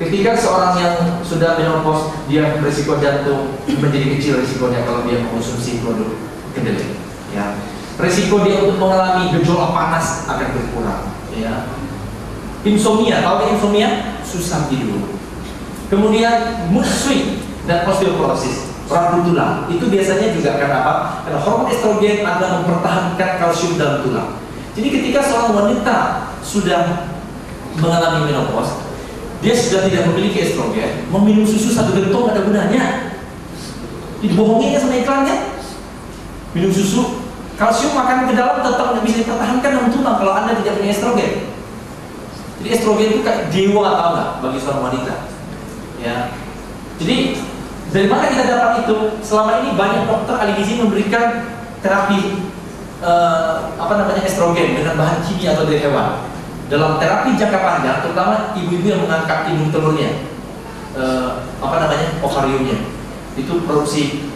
Ketika seorang yang sudah menopause, dia risiko jantung menjadi kecil risikonya kalau dia mengkonsumsi produk kedelai. Ya. Risiko dia untuk mengalami gejolak panas akan berkurang. Ya. Insomnia, tahu insomnia? Susah tidur. Kemudian mood swing dan osteoporosis, rapuh tulang. Itu biasanya juga karena apa? Karena hormon estrogen akan mempertahankan kalsium dalam tulang. Jadi ketika seorang wanita sudah mengalami menopause, dia sudah tidak memiliki estrogen, meminum susu satu gentong ada gunanya. Dibohonginya sama iklannya. Minum susu, kalsium makan ke dalam tetap tidak bisa dipertahankan dalam tulang kalau Anda tidak punya estrogen. Jadi estrogen itu kayak dewa atau enggak bagi seorang wanita. Ya. Jadi dari mana kita dapat itu? Selama ini banyak dokter ahli gizi memberikan terapi estrogen dengan bahan kimia atau dari hewan. Dalam terapi jangka panjang, terutama ibu-ibu yang mengangkat ibu telurnya, ovariumnya, itu produksi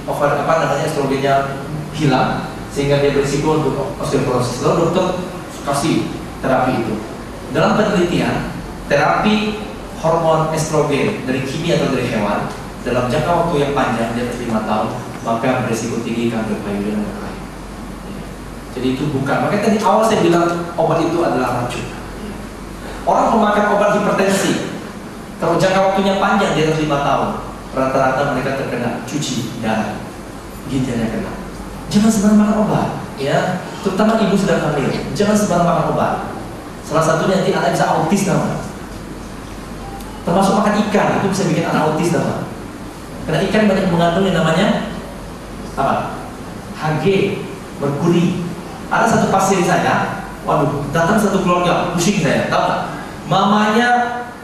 estrogennya hilang, sehingga dia berisiko untuk osteoporosis. Lalu dokter kasih terapi itu. Dalam penelitian, terapi hormon estrogen dari kimia atau dari hewan dalam jangka waktu yang panjang, di atas 5 tahun, maka berisiko tinggi kanker payudara dan lain. Jadi itu bukan. Makanya tadi awal saya bilang obat itu adalah racun. Orang pemakan obat hipertensi, kalau jangka waktunya panjang di atas 5 tahun, rata-rata mereka terkena cuci darah, ginjalnya kena. Jangan sembarang makan obat, ya. Terutama ibu sedang hamil, jangan sembarang makan obat. Salah satunya nanti anak bisa autis, namanya. Termasuk makan ikan, itu bisa bikin anak autis, namanya. Karena ikan banyak mengandung yang namanya apa? Hg, merkuri. Ada satu pasien saya, waduh, datang satu keluarga, pusing saya, tahu nggak? Mamanya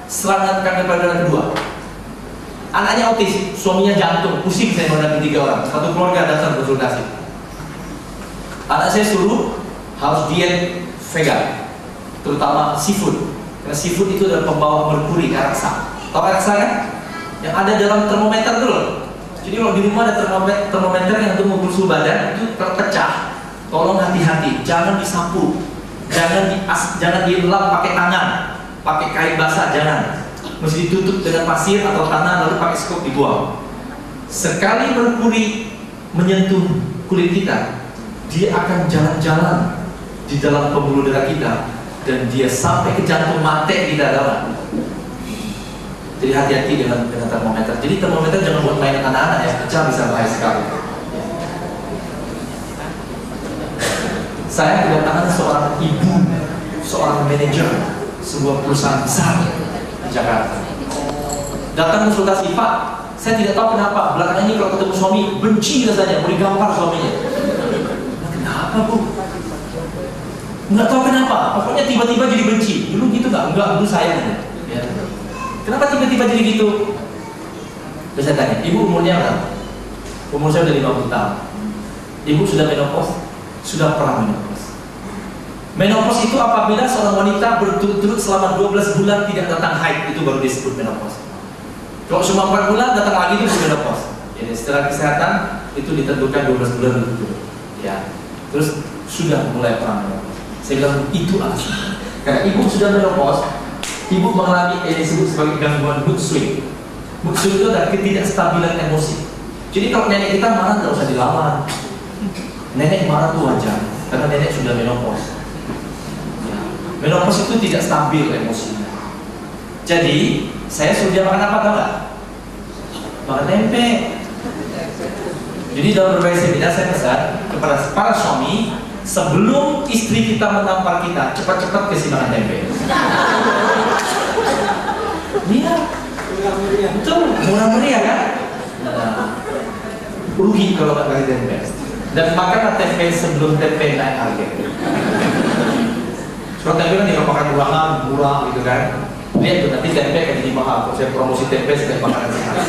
serangan kanker payudara kedua, anaknya autis, suaminya jantung, pusing saya menghadapi 3 orang, satu keluarga datang konsultasi. Anak saya suruh harus diet vegan, terutama seafood, karena seafood itu adalah pembawa merkuri, raksa. Tahu raksa kan? Yang ada dalam termometer itu loh. Jadi kalau di rumah ada termometer yang untuk mengukur suhu badan, itu terpecah. Tolong hati-hati, jangan disapu. Jangan dilap pakai tangan, pakai kain basah, jangan. Mesti ditutup dengan pasir atau tanah lalu pakai skop dibuang. Sekali merkuri menyentuh kulit kita, dia akan jalan-jalan di dalam pembuluh darah kita dan dia sampai ke jantung mate kita, dalam. Jadi hati-hati dengan termometer. Jadi termometer jangan buat mainan anak-anak ya, pecah bisa bahaya sekali. Saya kedatangan seorang ibu, seorang manajer sebuah perusahaan besar di Jakarta. Datang konsultasi, Pak, saya tidak tahu kenapa belakangan ini kalau ketemu suami benci rasanya, mau digampar suaminya. Nah, kenapa Bu? Nggak tahu kenapa, pokoknya tiba-tiba jadi benci. Dulu gitu nggak? Enggak, dulu sayang. Ya. Kenapa tiba-tiba jadi gitu? Terus saya tanya, Ibu umurnya berapa? Umur saya udah 50 tahun. Ibu sudah menopause? Sudah pernah menopause. Menopause itu apabila seorang wanita berturut-turut selama 12 bulan tidak datang haid, itu baru disebut menopause. Kalau cuma 4 bulan datang lagi itu sudah menopause. Jadi secara kesehatan itu ditentukan 12 bulan berturut-turut. Ya. Terus sudah mulai pernah menopause. Saya bilang itu alasannya. Karena ibu sudah menopause, ibu mengalami yang disebut sebagai gangguan mood swing. Mood swing itu adalah ketidakstabilan emosi. Jadi kalau nenek kita marah tidak usah dilawan. Nenek marah itu wajar, karena nenek sudah menopause. Ya. Menopause itu tidak stabil emosinya. Jadi, saya suruh dia makan apa, tahu nggak? Makan tempe. Jadi dalam berbagai seminar saya pesan kepada para suami, sebelum istri kita menampar kita, cepat-cepat kasih makan tempe. Iya, betul, murah meriah kan? Nah, rugi kalau nggak kasih tempe. Dan makanlah tempe sebelum tempe naik harga. Sebab tempe kan dimakan murah gitu kan. Lihat tuh nanti tempe akan jadi mahal. Kalau saya promosi tempe, saya makanan sehat.